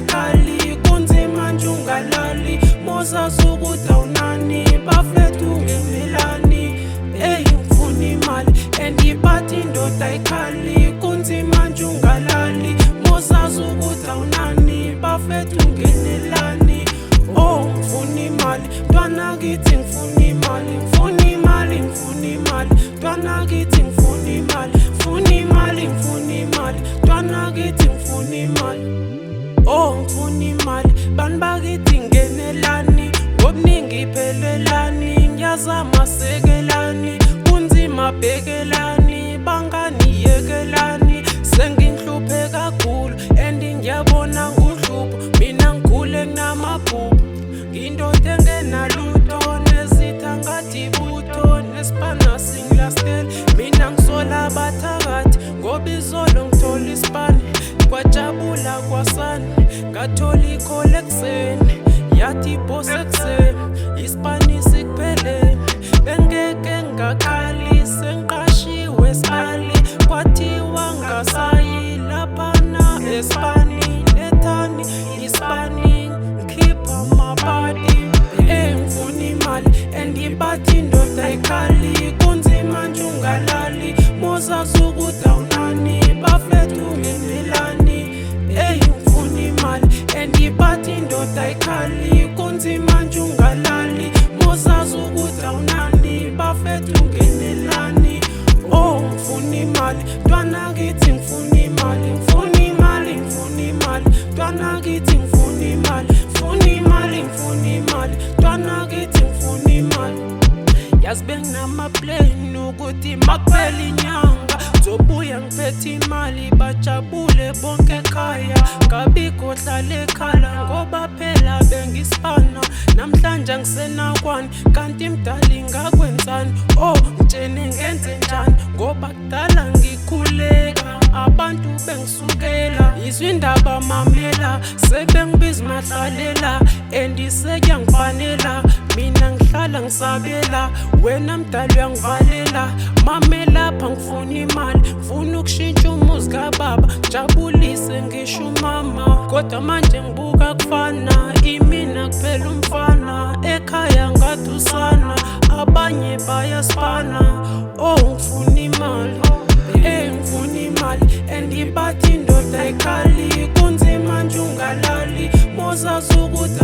ayikhali kunzima nje ungalali mozazi ukuthi awunani bafethu ngemelani ey ngifuna imali and indoda ayikhali kunzima nje ungalali mozazi ukuthi awunani bafethu ngenelani oh ngifuna imali ntwana kithi ngifuna imali ngifuna imali ngifuna imali ntwana kithi ngifuna imali ngifuna imali ngifuna imali ntwana kithi ngifuna imali oh ngifuna imali bantu bakithi ngenelani ngobuningi iphelelani ngiyazama sekelani kunzima bhekelani bangani yekelani senginhluphe kakhulu and ngiyabona nguhlupho mina ngikhule kunamaphupho ngindoda engenalutho nezitha ngathi butho nesipana singilastele mina ngisola abathakathi ngoba izolo ngithola isipani kwajabula kwasani ngathola ikhole ekuseni yathi ibhose ekuseni isipani sikupheleni bengeke ngakhali sengiqashiwe esipali kwathiwa ngasayi laphana esipani lethani isipani ngikhipha amabadi ngifuna imali and indoda ayikhali kunzima nje ungalali mozazi ukuthi awunani bafethu ngemelani ngifuna imali and indoda ayikhali kunzima nje ungalali mozazi ukuthi awunani bafethu ngenelani oh ngifuna imali ntwana kithi ngifuna imali ngifuna imali ngifuna imali ntwana kithi ngifuna imali ngifuna imali ngifuna imali ntwana kithi ngifuna imali yazi benginamaplani ukuthi makuphela inyanga zobuya ngiphethe imali bajabule bonke ekhaya ngabikho hlala ekhala ngoba phela bengisipana namhlanje ngisenakwani kanti mdali ngakwenzani oh mtshene ngenze njani ngoba kudala ngikhuleka abantu bengisukela izwi indaba mamela sebengibiza mahlalela endiseyangifanela mina ngihlala ngisabela wena mdali uyangivalela mamela lapha ngifuna imali ngifuna ukushintsha umuzi kababa jabulise ngisho umama kodwa manje ngibuka kufana imina kuphela umfana ekhaya ngathi usana abanye bayasifana oh ngifuna imali ngifuna imali and indoda ayikhali kunzima nje ungalali mozazi ukuthi